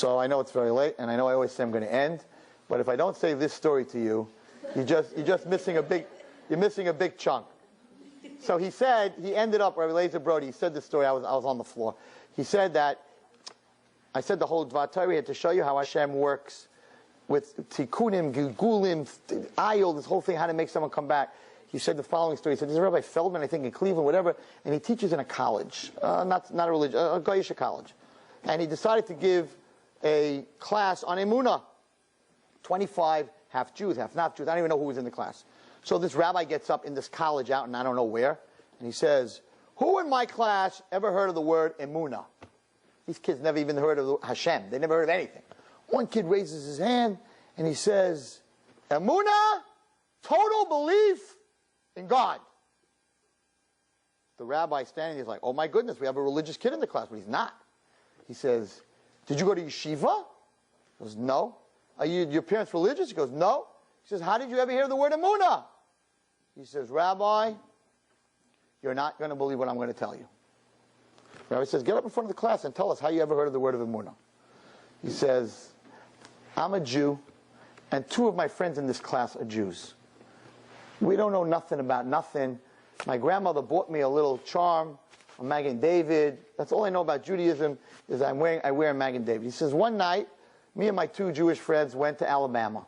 So I know it's very late, and I know I always say I'm going to end, but if I don't say this story to you, you're just missing a big chunk. So he said, he ended up, Rabbi Eliezer Brody, he said this story, I was on the floor. He said that, I said the whole Dvar Torah had to show you how Hashem works with tikkunim, gilgulim, ayil, this whole thing, how to make someone come back. He said the following story. He said, there's a Rabbi Feldman, I think in Cleveland, whatever, and he teaches in a college, not a religious, a Goyish college. And he decided to give a class on Emunah. 25, half Jews, half not Jews. I don't even know who was in the class. So this rabbi gets up in this college out in I don't know where, and he says, who in my class ever heard of the word Emunah? These kids never even heard of Hashem. They never heard of anything. One kid raises his hand, and he says, Emunah, total belief in God. The rabbi standing there is like, oh my goodness, we have a religious kid in the class, but he's not. He says, did you go to yeshiva? He goes, no. Are your parents religious? He goes, no. He says, how did you ever hear the word Emunah? He says, Rabbi, you're not going to believe what I'm going to tell you. The rabbi says, get up in front of the class and tell us how you ever heard of the word of Emunah. He says, I'm a Jew, and 2 of my friends in this class are Jews. We don't know nothing about nothing. My grandmother bought me a little charm, a Magen David. That's all I know about Judaism is I wear a Magen David. He says, one night, me and my 2 Jewish friends went to Alabama,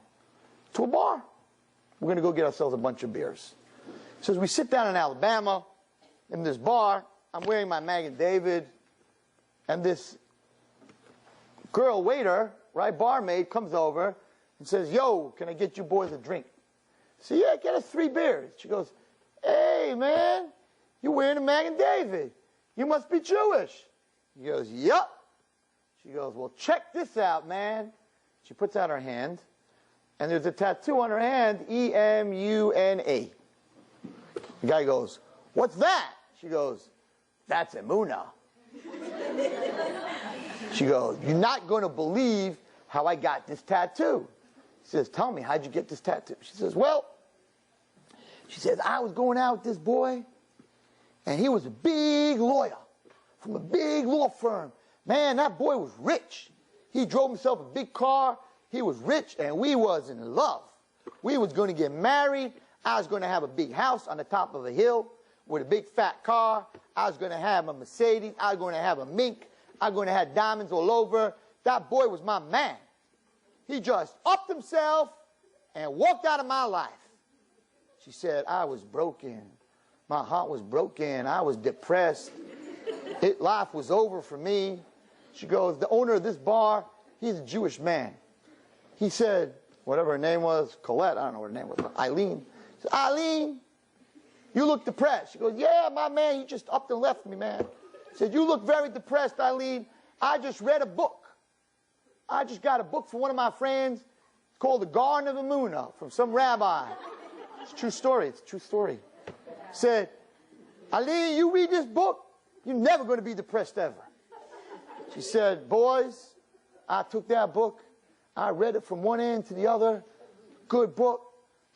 to a bar. We're going to go get ourselves a bunch of beers. He says, we sit down in Alabama, in this bar. I'm wearing my Magen David, and this girl waiter, right, barmaid, comes over and says, yo, can I get you boys a drink? I say, yeah, get us 3 beers. She goes, hey, man, you're wearing a Magen David. You must be Jewish. He goes, yup. She goes, well, check this out, man. She puts out her hand, and there's a tattoo on her hand, E-M-U-N-A. The guy goes, what's that? She goes, that's Emunah. She goes, you're not going to believe how I got this tattoo. He says, tell me, how'd you get this tattoo? She says, well, I was going out with this boy, and he was a big lawyer from a big law firm. Man, that boy was rich. He drove himself a big car. He was rich, and we was in love. We was going to get married. I was going to have a big house on the top of a hill with a big fat car. I was going to have a Mercedes. I was going to have a mink. I was going to have diamonds all over. That boy was my man. He just upped himself and walked out of my life. She said, I was broken. My heart was broken. I was depressed. Life was over for me. She goes, the owner of this bar, he's a Jewish man. He said, whatever her name was, Colette, I don't know what her name was, Eileen. He said, Eileen, you look depressed. She goes, yeah, my man, he just upped and left me, man. He said, you look very depressed, Eileen. I just read a book. I just got a book from one of my friends. It's called The Garden of Emunah from some rabbi. It's a true story. It's a true story. Said, Eileen, you read this book, you're never going to be depressed ever. She said, boys, I took that book. I read it from one end to the other. Good book.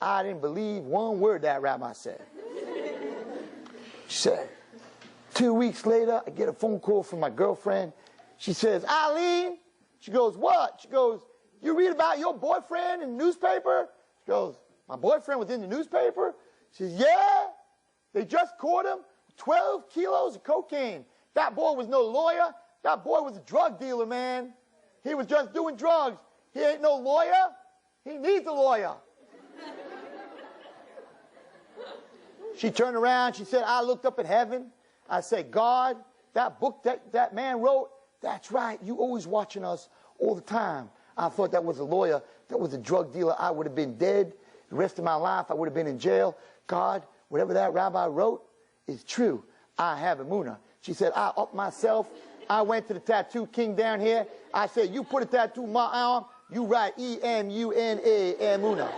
I didn't believe one word that rabbi said. She said, 2 weeks later, I get a phone call from my girlfriend. She says, Eileen. She goes, what? She goes, you read about your boyfriend in the newspaper? She goes, my boyfriend was in the newspaper? She says, yeah. They just caught him 12 kilos of cocaine. That boy was no lawyer. That boy was a drug dealer, man. He was just doing drugs. He ain't no lawyer. He needs a lawyer. She turned around. She said, I looked up at heaven. I said, God, that book that man wrote, that's right. You always watching us all the time. I thought that was a lawyer. That was a drug dealer. I would have been dead the rest of my life. I would have been in jail. God, whatever that rabbi wrote is true. I have Emunah. She said, I upped myself. I went to the tattoo king down here. I said, you put a tattoo on my arm, you write E-M-U-N-A, Emunah.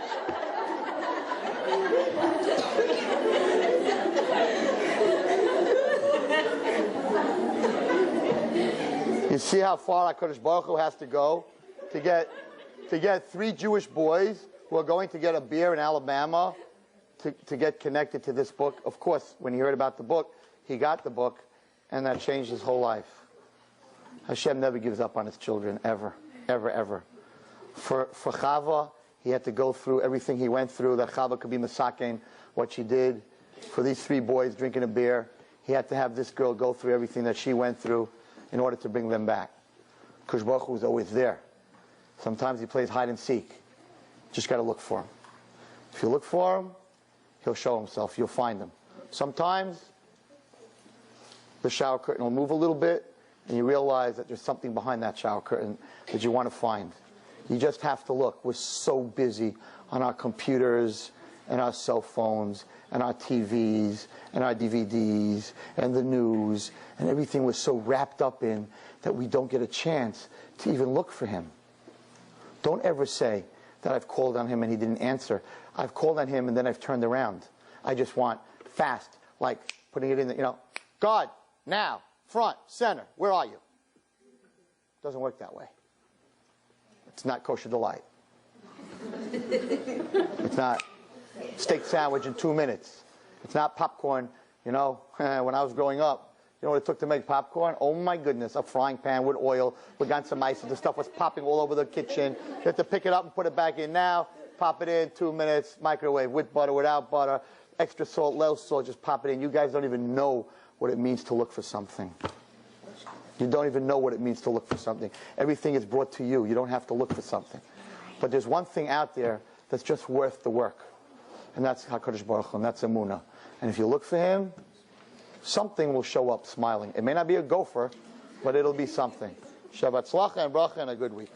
You see how far HaKadosh Baruch Hu has to go to get 3 Jewish boys who are going to get a beer in Alabama to get connected to this book. Of course, when he heard about the book, he got the book, and that changed his whole life. Hashem never gives up on his children, ever. ever, ever. For Chava, he had to go through everything he went through, that Chava could be masaken, what she did. For these 3 boys drinking a beer, he had to have this girl go through everything that she went through in order to bring them back. Kadosh Baruch Hu is always there. Sometimes he plays hide and seek. Just got to look for him. If you look for him, he'll show himself. You'll find him. Sometimes the shower curtain will move a little bit, and you realize that there's something behind that shower curtain that you want to find. You just have to look. We're so busy on our computers and our cell phones and our TVs and our DVDs and the news and everything we're so wrapped up in that we don't get a chance to even look for him. Don't ever say that I've called on him and he didn't answer. I've called on him and then I've turned around. I just want fast, like putting it in the, God, now, front, center, where are you? Doesn't work that way. It's not kosher delight. It's not steak sandwich in 2 minutes. It's not popcorn, when I was growing up. You know what it took to make popcorn? Oh my goodness, a frying pan with oil, with ganzameister. The stuff was popping all over the kitchen. You have to pick it up and put it back in now. Pop it in, 2 minutes, microwave, with butter, without butter, extra salt, less salt, just pop it in. You guys don't even know what it means to look for something. You don't even know what it means to look for something. Everything is brought to you. You don't have to look for something. But there's one thing out there that's just worth the work. And that's HaKadosh Baruch Hu, and that's Emunah. And if you look for him, something will show up smiling. It may not be a gopher, but it'll be something. Shabbat Tzlacha and Bracha and a good week.